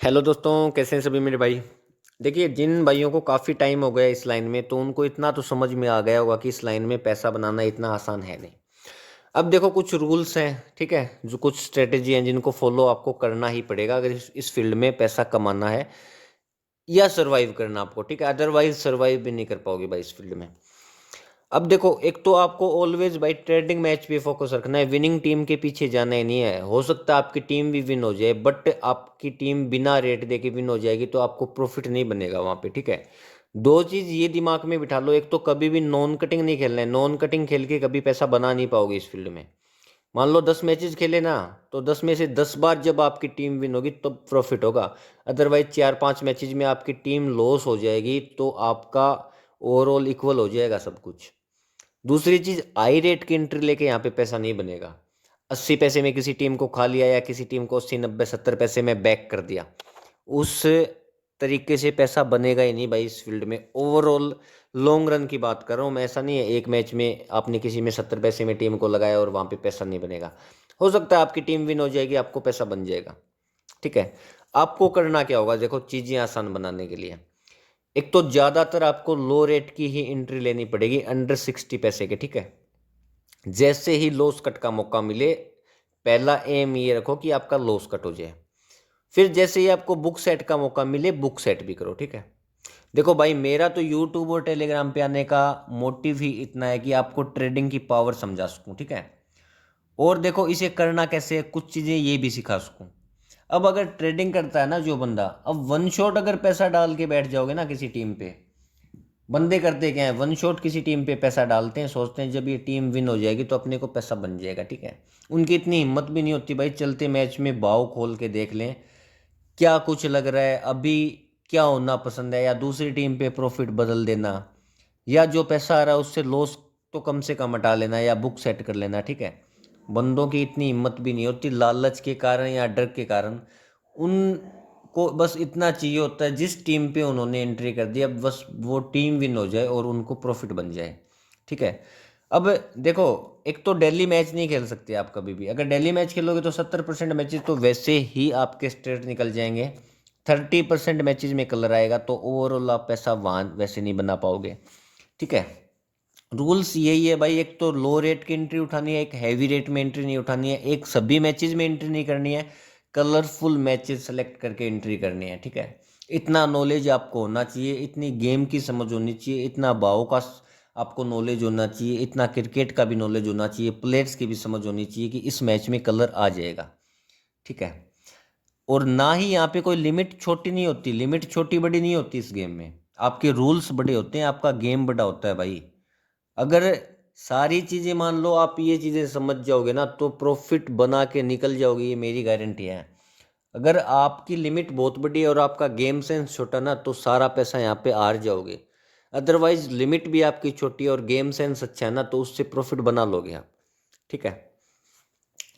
Hello दोस्तों, कैसे हैं सभी मेरे भाई। देखिए, जिन भाइयों को काफ़ी टाइम हो गया इस लाइन में, तो उनको इतना तो समझ में आ गया होगा कि इस लाइन में पैसा बनाना इतना आसान है नहीं। अब देखो, कुछ रूल्स हैं, ठीक है, जो कुछ स्ट्रेटेजी हैं जिनको फॉलो आपको करना ही पड़ेगा अगर इस फील्ड में पैसा कमाना है या सरवाइव करना आपको, ठीक है। अदरवाइज सरवाइव भी नहीं कर पाओगे भाई इस फील्ड में। अब देखो, एक तो आपको ऑलवेज भाई ट्रेडिंग मैच पे फोकस रखना है, विनिंग टीम के पीछे जाना ही नहीं है। हो सकता है आपकी टीम भी विन हो जाए, बट आपकी टीम बिना रेट दे के विन हो जाएगी तो आपको प्रॉफिट नहीं बनेगा वहां पे, ठीक है। दो चीज ये दिमाग में बिठा लो, एक तो कभी भी नॉन कटिंग नहीं खेलना है। नॉन कटिंग खेल के कभी पैसा बना नहीं पाओगे इस फील्ड में। मान लो 10 मैचेस खेले ना, तो 10 में से 10 बार जब आपकी टीम विन होगी तब प्रॉफिट होगा। अदरवाइज 4-5 मैचेज में आपकी टीम लॉस हो जाएगी तो आपका ओवरऑल इक्वल हो जाएगा सब कुछ। दूसरी चीज, हाई रेट की एंट्री लेके यहाँ पे पैसा नहीं बनेगा। 80 पैसे में किसी टीम को खा लिया या किसी टीम को 80 90 70 पैसे में बैक कर दिया, उस तरीके से पैसा बनेगा ही नहीं भाई इस फील्ड में। ओवरऑल लॉन्ग रन की बात कर रहा हूँ मैं, ऐसा नहीं है एक मैच में आपने किसी में 70 पैसे में टीम को लगाया और वहां पे पैसा नहीं बनेगा। हो सकता है आपकी टीम विन हो जाएगी, आपको पैसा बन जाएगा, ठीक है। आपको करना क्या होगा, देखो चीजें आसान बनाने के लिए, एक तो ज्यादातर आपको लो रेट की ही एंट्री लेनी पड़ेगी, अंडर 60 पैसे के, ठीक है। जैसे ही लॉस कट का मौका मिले, पहला एम ये रखो कि आपका लॉस कट हो जाए। फिर जैसे ही आपको बुक सेट का मौका मिले, बुक सेट भी करो, ठीक है। देखो भाई, मेरा तो यूट्यूब और टेलीग्राम पे आने का मोटिव ही इतना है कि आपको ट्रेडिंग की पावर समझा सकूं, ठीक है। और देखो इसे करना कैसे है, कुछ चीजें ये भी सिखा सकूं। अब अगर ट्रेडिंग करता है ना जो बंदा, अब वन शॉट अगर पैसा डाल के बैठ जाओगे ना किसी टीम पे, बंदे करते क्या है, वन शॉट किसी टीम पे पैसा डालते हैं, सोचते हैं जब ये टीम विन हो जाएगी तो अपने को पैसा बन जाएगा, ठीक है। उनकी इतनी हिम्मत भी नहीं होती भाई चलते मैच में भाव खोल के देख लें क्या कुछ लग रहा है अभी, क्या होना पसंद है, या दूसरी टीम पे प्रॉफिट बदल देना, या जो पैसा आ रहा है उससे लॉस तो कम से कम हटा लेना या बुक सेट कर लेना, ठीक है। बंदों की इतनी हिम्मत भी नहीं होती, लालच के कारण या डर के कारण। उनको बस इतना चाहिए होता है जिस टीम पे उन्होंने एंट्री कर दी, अब बस वो टीम विन हो जाए और उनको प्रॉफिट बन जाए, ठीक है। अब देखो, एक तो डेली मैच नहीं खेल सकते आप कभी भी। अगर डेली मैच खेलोगे तो 70% मैचेस तो वैसे ही आपके स्ट्रेट निकल जाएंगे, 30% मैचेस में कलर आएगा, तो ओवरऑल आप पैसा वहां वैसे नहीं बना पाओगे, ठीक है। रूल्स यही है भाई, एक तो लो रेट की एंट्री उठानी है, एक हैवी रेट में एंट्री नहीं उठानी है, एक सभी मैचेस में एंट्री नहीं करनी है, कलरफुल मैचेस सेलेक्ट करके एंट्री करनी है, ठीक है। इतना नॉलेज आपको होना चाहिए, इतनी गेम की समझ होनी चाहिए, इतना भाव का आपको नॉलेज होना चाहिए, इतना क्रिकेट का भी नॉलेज होना चाहिए, प्लेयर्स की भी समझ होनी चाहिए कि इस मैच में कलर आ जाएगा, ठीक है। और ना ही यहाँ पे कोई लिमिट छोटी नहीं होती, लिमिट छोटी बड़ी नहीं होती इस गेम में। आपके रूल्स बड़े होते हैं, आपका गेम बड़ा होता है भाई। अगर सारी चीजें मान लो आप ये चीजें समझ जाओगे ना, तो प्रॉफिट बना के निकल जाओगे, ये मेरी गारंटी है। अगर आपकी लिमिट बहुत बड़ी है और आपका गेम सेंस छोटा ना, तो सारा पैसा यहाँ पे हार जाओगे। अदरवाइज लिमिट भी आपकी छोटी है और गेम सेंस अच्छा है ना, तो उससे प्रॉफिट बना लोगे आप, ठीक है।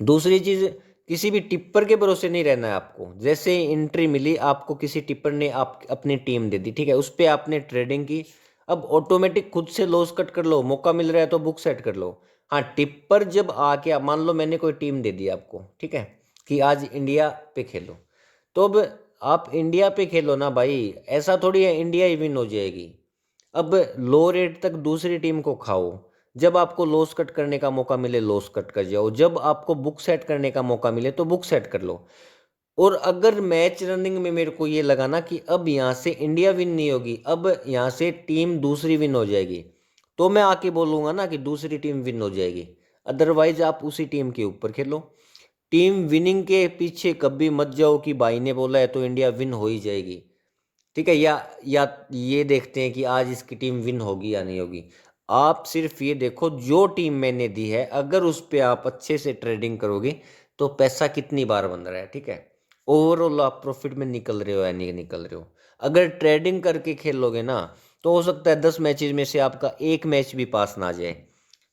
दूसरी चीज, किसी भी टिप्पर के भरोसे नहीं रहना है आपको। जैसे एंट्री मिली आपको, किसी टिप्पर ने आप अपनी टीम दे दी, ठीक है, उस पर आपने ट्रेडिंग की, अब ऑटोमेटिक खुद से लॉस कट कर लो, मौका मिल रहा है तो बुक सेट कर लो। हाँ, टिप्पर जब आके, मान लो मैंने कोई टीम दे दी आपको, ठीक है, कि आज इंडिया पे खेलो, तो अब आप इंडिया पे खेलो ना भाई, ऐसा थोड़ी है इंडिया ही विन हो जाएगी। अब लो रेट तक दूसरी टीम को खाओ, जब आपको लॉस कट करने का मौका मिले लॉस कट कर जाओ, जब आपको बुक सेट करने का मौका मिले तो बुक सेट कर लो। और अगर मैच रनिंग में मेरे को ये लगा ना कि अब यहाँ से इंडिया विन नहीं होगी, अब यहाँ से टीम दूसरी विन हो जाएगी, तो मैं आके बोलूंगा ना कि दूसरी टीम विन हो जाएगी। अदरवाइज आप उसी टीम के ऊपर खेलो। टीम विनिंग के पीछे कभी मत जाओ कि भाई ने बोला है तो इंडिया विन हो ही जाएगी, ठीक है। या ये देखते हैं कि आज इसकी टीम विन होगी या नहीं होगी। आप सिर्फ ये देखो जो टीम मैंने दी है, अगर उस पे आप अच्छे से ट्रेडिंग करोगे तो पैसा कितनी बार बन रहा है, ठीक है। ओवरऑल आप प्रॉफिट में निकल रहे हो या नहीं निकल रहे हो। अगर ट्रेडिंग करके खेलोगे ना, तो हो सकता है 10 मैचेज में से आपका एक मैच भी पास ना जाए,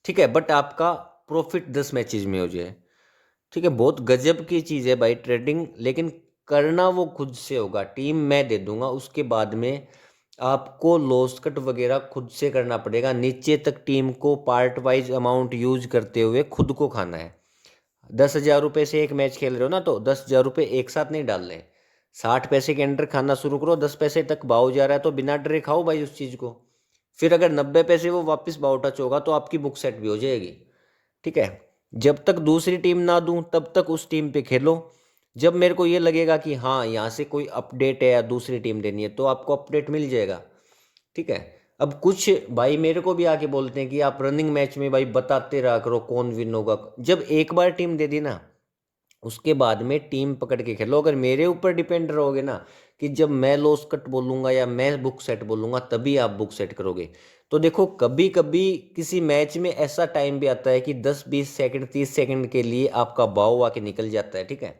ठीक है, बट आपका प्रॉफिट 10 मैचेज में हो जाए, ठीक है। बहुत गजब की चीज़ है भाई ट्रेडिंग, लेकिन करना वो खुद से होगा। टीम मैं दे दूंगा, उसके बाद में आपको लॉस कट वगैरह खुद से करना पड़ेगा, नीचे तक टीम को पार्ट वाइज अमाउंट यूज करते हुए खुद को खाना है। 10,000 रुपये से एक मैच खेल रहे हो ना, तो 10,000 रुपये एक साथ नहीं डालने, 60 पैसे के अंडर खाना शुरू करो, 10 पैसे तक भाव जा रहा है तो बिना डरे खाओ भाई उस चीज़ को। फिर अगर 90 पैसे वो वापस भाव टच होगा तो आपकी बुक सेट भी हो जाएगी। ठीक है, जब तक दूसरी टीम ना दूं तब तक उस टीम पे खेलो। जब मेरे को ये लगेगा कि हाँ यहाँ से कोई अपडेट है या दूसरी टीम देनी है तो आपको अपडेट मिल जाएगा। ठीक है, अब कुछ भाई मेरे को भी आके बोलते हैं कि आप रनिंग मैच में भाई बताते रहा करो कौन विन होगा। जब एक बार टीम दे दी ना उसके बाद में टीम पकड़ के खेलो। अगर मेरे ऊपर डिपेंड रहोगे ना कि जब मैं लॉस कट बोलूंगा या मैं बुक सेट बोलूंगा तभी आप बुक सेट करोगे। तो देखो कभी कभी किसी मैच में ऐसा टाइम भी आता है कि 10 20 सेकंड 30 सेकंड के लिए आपका बाव आके निकल जाता है। ठीक है,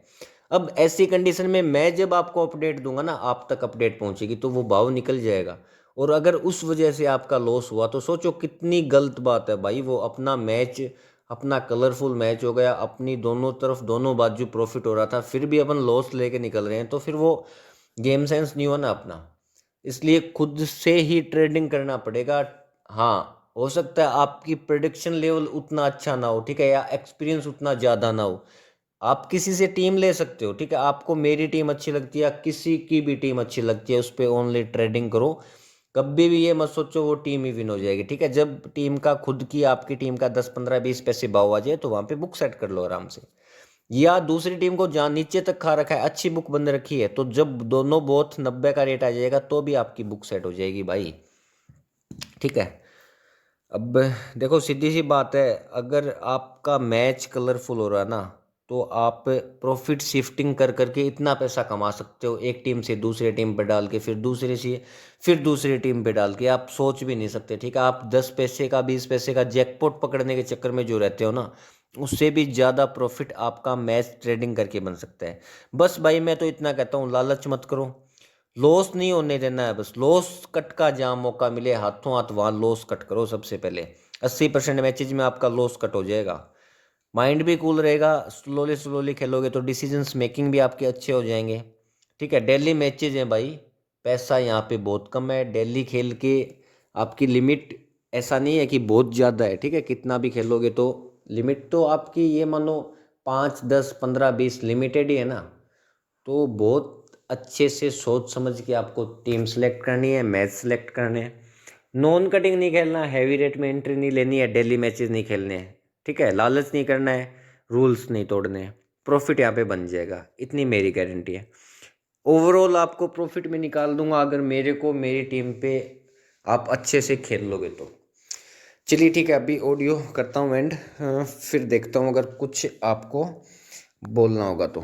अब ऐसी कंडीशन में मैं जब आपको अपडेट दूंगा ना आप तक अपडेट पहुंचेगी तो वो बाव निकल जाएगा। और अगर उस वजह से आपका लॉस हुआ तो सोचो कितनी गलत बात है भाई। वो अपना मैच अपना कलरफुल मैच हो गया, अपनी दोनों तरफ दोनों बाजू प्रॉफिट हो रहा था, फिर भी अपन लॉस लेके निकल रहे हैं तो फिर वो गेम सेंस नहीं हुआ ना अपना। इसलिए खुद से ही ट्रेडिंग करना पड़ेगा। हाँ हो सकता है आपकी प्रिडिक्शन लेवल उतना अच्छा ना हो, ठीक है, या एक्सपीरियंस उतना ज़्यादा ना हो। आप किसी से टीम ले सकते हो, ठीक है, आपको मेरी टीम अच्छी लगती है या किसी की भी टीम अच्छी लगती है उस पर ओनली ट्रेडिंग करो। कभी भी ये मत सोचो वो टीम ही विन हो जाएगी। ठीक है, जब टीम का खुद की आपकी टीम का 10 15 20 पैसे भाव आ जाए तो वहां पे बुक सेट कर लो आराम से। या दूसरी टीम को जहाँ नीचे तक खा रखा है अच्छी बुक बंद रखी है तो जब दोनों बोथ 90 का रेट आ जाएगा तो भी आपकी बुक सेट हो जाएगी भाई। ठीक है, अब देखो सीधी सी बात है, अगर आपका मैच कलरफुल हो रहा है ना तो आप प्रॉफिट शिफ्टिंग कर करके इतना पैसा कमा सकते हो, एक टीम से दूसरी टीम पे डाल के फिर दूसरे से फिर दूसरी टीम पे डाल के आप सोच भी नहीं सकते। ठीक है, आप 10 पैसे का 20 पैसे का जैकपॉट पकड़ने के चक्कर में जो रहते हो ना उससे भी ज़्यादा प्रॉफिट आपका मैच ट्रेडिंग करके बन सकता है। बस भाई मैं तो इतना कहता हूँ लालच मत करो, लॉस नहीं होने देना है। बस लॉस कट का जहाँ मौका मिले हाथों हाथ वहाँ लॉस कट करो सबसे पहले। 80% मैचेज में आपका लॉस कट हो जाएगा, माइंड भी कूल रहेगा, स्लोली स्लोली खेलोगे तो डिसीजंस मेकिंग भी आपके अच्छे हो जाएंगे। ठीक है, डेली मैचेज हैं भाई, पैसा यहाँ पे बहुत कम है। डेली खेल के आपकी लिमिट ऐसा नहीं है कि बहुत ज़्यादा है। ठीक है, कितना भी खेलोगे तो लिमिट तो आपकी ये मानो 5 10 15 20 लिमिटेड ही है ना। तो बहुत अच्छे से सोच समझ के आपको टीम सेलेक्ट करनी है, मैच सेलेक्ट करने हैं। नॉन कटिंग नहीं खेलना, हैवी रेट में एंट्री नहीं लेनी है, डेली मैचेस नहीं खेलने हैं। ठीक है, लालच नहीं करना है, रूल्स नहीं तोड़ने हैं, प्रॉफिट यहाँ पे बन जाएगा, इतनी मेरी गारंटी है। ओवरऑल आपको प्रॉफिट में निकाल दूंगा अगर मेरे को मेरी टीम पे आप अच्छे से खेल लोगे तो। चलिए ठीक है, अभी ऑडियो करता हूँ एंड फिर देखता हूँ अगर कुछ आपको बोलना होगा तो।